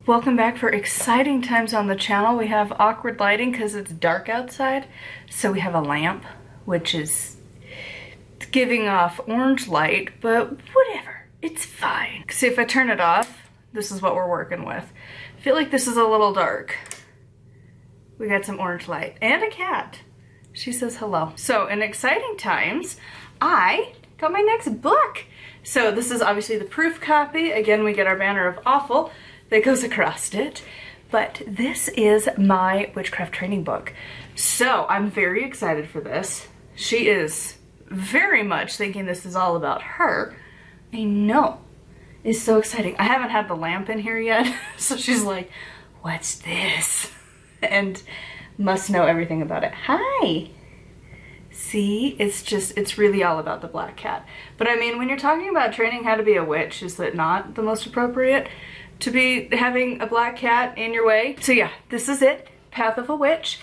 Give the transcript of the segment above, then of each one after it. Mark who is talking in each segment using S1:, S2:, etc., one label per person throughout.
S1: Welcome back for exciting times on the channel. We have awkward lighting because it's dark outside. So we have a lamp, which is giving off orange light, but whatever, it's fine. See, if I turn it off, this is what we're working with. I feel like this is a little dark. We got some orange light and a cat. She says hello. So in exciting times, I got my next book. So this is obviously the proof copy. Again, we get our banner of awful that goes across it. But this is my witchcraft training book. So I'm very excited for this. She is very much thinking this is all about her. I know. It's so exciting. I haven't had the lamp in here yet. So she's like, what's this? And must know everything about it. Hi. See, it's really all about the black cat. But I mean, when you're talking about training how to be a witch, is that not the most appropriate to be having a black cat in your way? So yeah, this is it. Path of a Witch.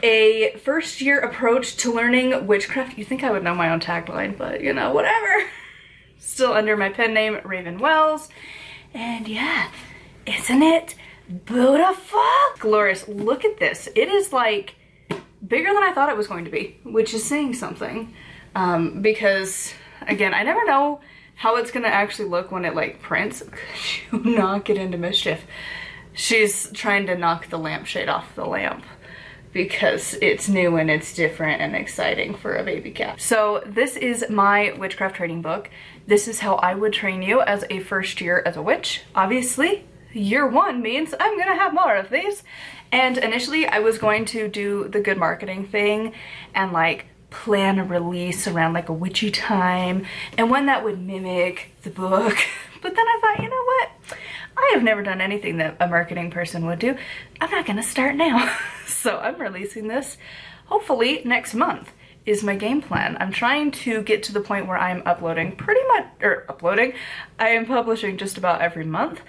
S1: A first year approach to learning witchcraft. You think I would know my own tagline, but you know, whatever. Still under my pen name, Raven Wells. And yeah, isn't it beautiful? Glorious. Look at this. It is like bigger than I thought it was going to be, which is saying something. Because again, I never know how it's gonna actually look when it like prints. Could you not get into mischief? She's trying to knock the lampshade off the lamp because it's new and it's different and exciting for a baby cat. So this is my witchcraft training book. This is how I would train you as a first year as a witch. Obviously, year one means I'm gonna have more of these. And initially I was going to do the good marketing thing and like plan a release around like a witchy time and when that would mimic the book. But then I thought, you know what? I have never done anything that a marketing person would do. I'm not gonna start now. So I'm releasing this hopefully next month is my game plan. I'm trying to get to the point where I'm uploading I am publishing just about every month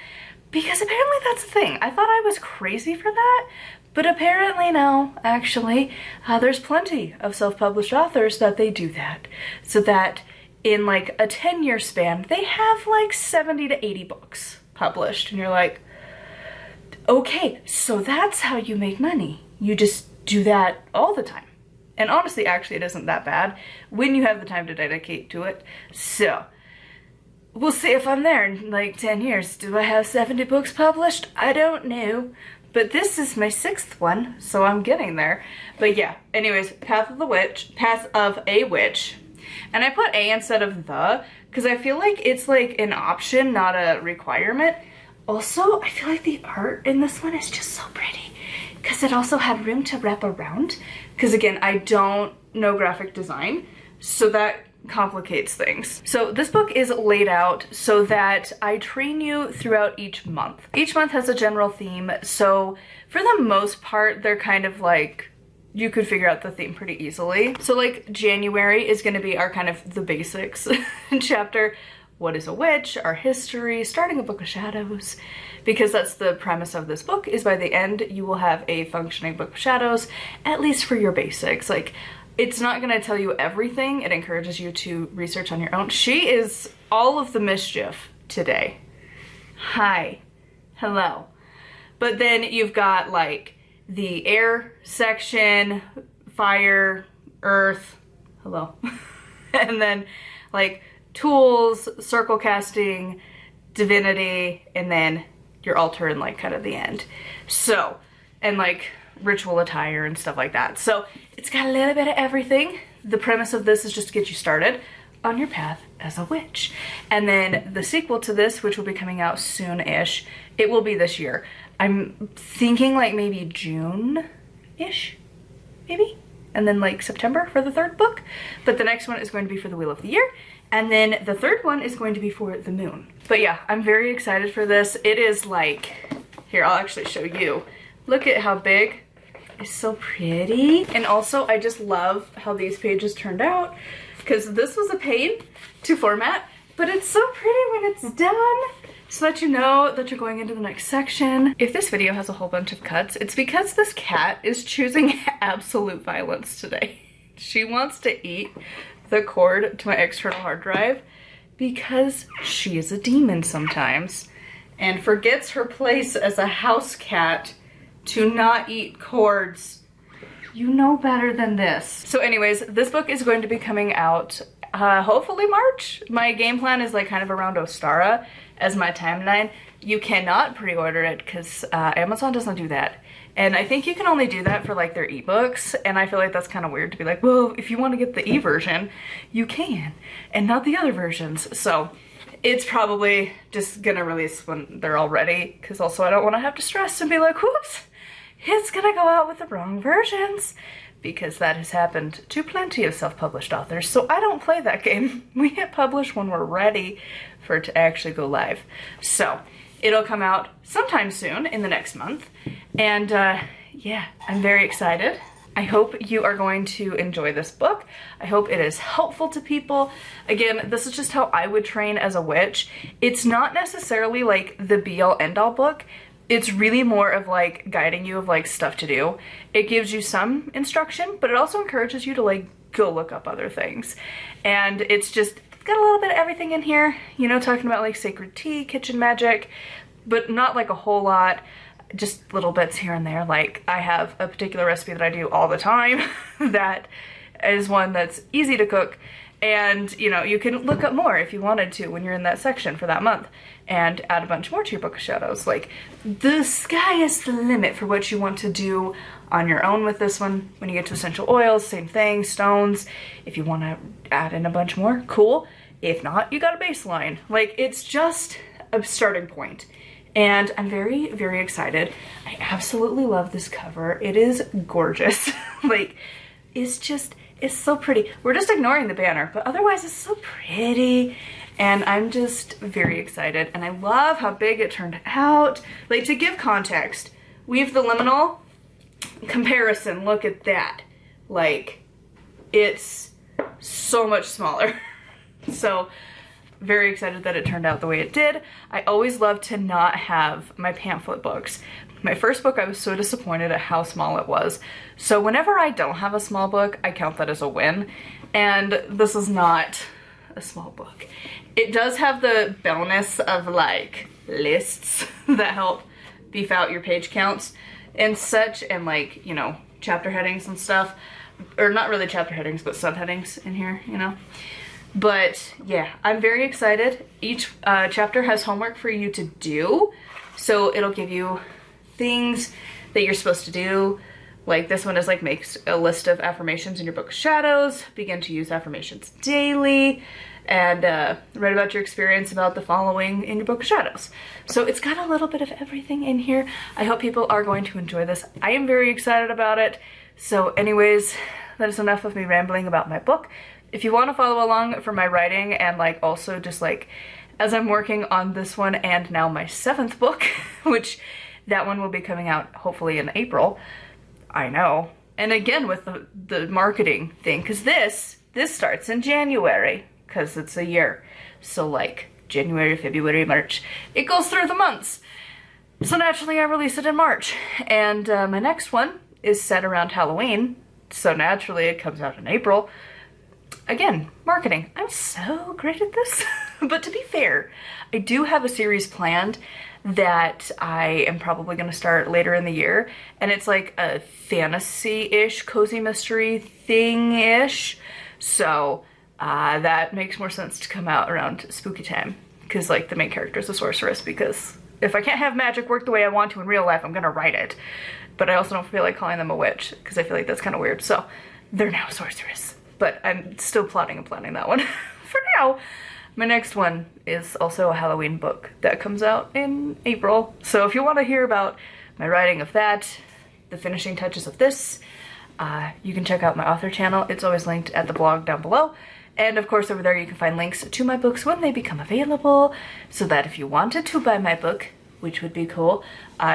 S1: because apparently that's the thing. I thought I was crazy for that, but apparently no, actually. There's plenty of self-published authors that they do that. So that in like a 10-year span, they have like 70 to 80 books published. And you're like, okay, so that's how you make money. You just do that all the time. And honestly, actually, it isn't that bad when you have the time to dedicate to it. So we'll see if I'm there in like 10 years. Do I have 70 books published? I don't know. But this is my 6th one, so I'm getting there. But yeah, anyways, Path of a Witch. And I put A instead of the, because I feel like it's like an option, not a requirement. Also, I feel like the art in this one is just so pretty because it also had room to wrap around. Because again, I don't know graphic design, so that complicates things. So this book is laid out so that I train you throughout each month. Each month has a general theme, so for the most part, they're kind of like, you could figure out the theme pretty easily. So like January is gonna be our kind of the basics chapter. What is a witch? Our history, starting a book of shadows, because that's the premise of this book, is by the end you will have a functioning book of shadows, at least for your basics. Like, it's not gonna tell you everything. It encourages you to research on your own. She is all of the mischief today. Hi, hello. But then you've got like the air section, fire, earth, hello. And then like tools, circle casting, divinity, and then your altar and like kind of the end. So, and like ritual attire and stuff like that. So it's got a little bit of everything. The premise of this is just to get you started on your path as a witch. And then the sequel to this, which will be coming out soon-ish, it will be this year. I'm thinking like maybe June-ish, maybe? And then like September for the 3rd book. But the next one is going to be for the Wheel of the Year. And then the 3rd one is going to be for the moon. But yeah, I'm very excited for this. It is like, here, I'll actually show you. Look at how big. It's so pretty. And also, I just love how these pages turned out because this was a pain to format, but it's so pretty when it's done. So that you know that you're going into the next section. If this video has a whole bunch of cuts, it's because this cat is choosing absolute violence today. She wants to eat the cord to my external hard drive because she is a demon sometimes. and forgets her place as a house cat to not eat cords. You know better than this. So anyways, this book is going to be coming out hopefully March. My game plan is like kind of around Ostara as my timeline. You cannot pre-order it because Amazon doesn't do that. And I think you can only do that for like their ebooks, and I feel like that's kind of weird to be like, well, if you want to get the e-version, you can, and not the other versions. So it's probably just gonna release when they're all ready, because also I don't want to have to stress and be like, whoops, it's gonna go out with the wrong versions, because that has happened to plenty of self-published authors. So I don't play that game. We hit publish when we're ready for it to actually go live. So it'll come out sometime soon in the next month. And yeah, I'm very excited. I hope you are going to enjoy this book. I hope it is helpful to people. Again, this is just how I would train as a witch. It's not necessarily like the be-all end-all book. It's really more of like guiding you of like stuff to do. It gives you some instruction, but it also encourages you to like go look up other things. And it's got a little bit of everything in here, you know, talking about like sacred tea, kitchen magic, but not like a whole lot, just little bits here and there. Like I have a particular recipe that I do all the time that is one that's easy to cook, and you know, you can look up more if you wanted to when you're in that section for that month and add a bunch more to your book of shadows. Like the sky is the limit for what you want to do on your own with this one. When you get to essential oils, same thing, stones. If you want to add in a bunch more, cool. If not, you got a baseline. Like it's just a starting point. And I'm very, very excited. I absolutely love this cover. It is gorgeous. Like, it's so pretty. We're just ignoring the banner, but otherwise it's so pretty. And I'm just very excited. And I love how big it turned out. Like, to give context, Weave the Liminal comparison, look at that. Like, it's so much smaller. So, very excited that it turned out the way it did. I always love to not have my pamphlet books. My first book, I was so disappointed at how small it was. So whenever I don't have a small book, I count that as a win. And this is not a small book. It does have the bonus of like lists that help beef out your page counts and such, and like, you know, chapter headings and stuff. Or not really chapter headings, but subheadings in here, you know. But yeah, I'm very excited. Each chapter has homework for you to do. So it'll give you things that you're supposed to do. Like this one is like makes a list of affirmations in your book of shadows, begin to use affirmations daily, and write about your experience about the following in your book of shadows. So it's got a little bit of everything in here. I hope people are going to enjoy this. I am very excited about it. So anyways, that is enough of me rambling about my book. If you want to follow along for my writing and like also just like as I'm working on this one and now my 7th book, which that one will be coming out hopefully in April. I know. And again with the marketing thing, because this starts in January because it's a year. So like January, February, March, it goes through the months. So naturally I release it in March. And my next one is set around Halloween. So naturally it comes out in April. Again, marketing. I'm so great at this. But to be fair, I do have a series planned that I am probably going to start later in the year. And it's like a fantasy-ish, cozy mystery thing-ish. So that makes more sense to come out around spooky time. Because like the main character is a sorceress. Because if I can't have magic work the way I want to in real life, I'm going to write it. But I also don't feel like calling them a witch. Because I feel like that's kind of weird. So they're now a sorceress. But I'm still plotting and planning that one for now. My next one is also a Halloween book that comes out in April. So if you want to hear about my writing of that, the finishing touches of this, you can check out my author channel. It's always linked at the blog down below. And of course over there you can find links to my books when they become available, so that if you wanted to buy my book, which would be cool,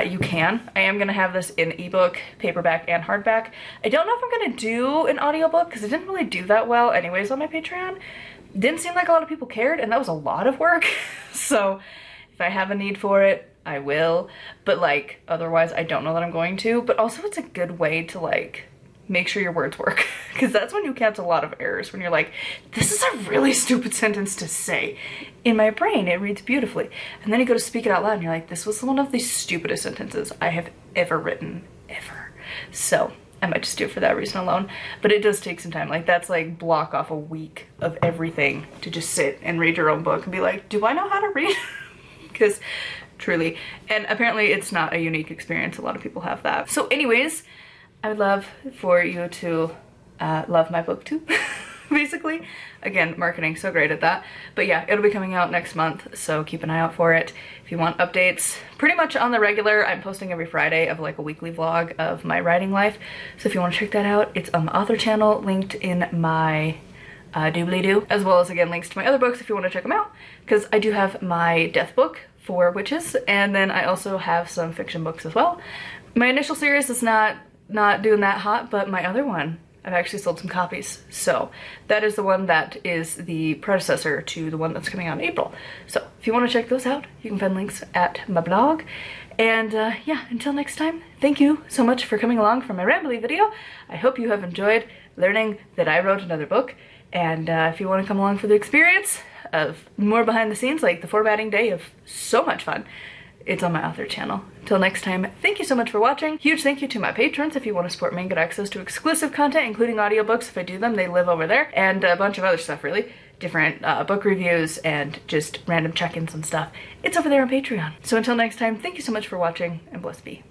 S1: you can. I am gonna have this in ebook, paperback, and hardback. I don't know if I'm gonna do an audiobook because it didn't really do that well anyways on my Patreon. Didn't seem like a lot of people cared, and that was a lot of work. So if I have a need for it, I will. But like, otherwise I don't know that I'm going to. But also it's a good way to like make sure your words work, because that's when you catch a lot of errors, when you're like, this is a really stupid sentence to say. In my brain, it reads beautifully. And then you go to speak it out loud and you're like, this was one of the stupidest sentences I have ever written, ever. So I might just do it for that reason alone. But it does take some time. Like, that's like block off a week of everything to just sit and read your own book and be like, do I know how to read? Because truly, and apparently it's not a unique experience. A lot of people have that. So anyways, I would love for you to love my book too, basically. Again, marketing, so great at that. But yeah, it'll be coming out next month, so keep an eye out for it. If you want updates, pretty much on the regular, I'm posting every Friday of like a weekly vlog of my writing life. So if you want to check that out, it's on the author channel, linked in my doobly-doo, as well as again links to my other books if you want to check them out, because I do have my death book for witches, and then I also have some fiction books as well. My initial series is not doing that hot, but my other one, I've actually sold some copies. So that is the one that is the predecessor to the one that's coming out in April. So if you want to check those out, you can find links at my blog. And yeah, until next time, thank you so much for coming along for my rambly video. I hope you have enjoyed learning that I wrote another book. And if you want to come along for the experience of more behind the scenes, like the formatting day of so much fun, it's on my author channel. Till next time, thank you so much for watching. Huge thank you to my patrons. If you want to support me and get access to exclusive content, including audiobooks if I do them, they live over there, and a bunch of other stuff really. Different book reviews and just random check-ins and stuff. It's over there on Patreon. So until next time, thank you so much for watching, and bless be.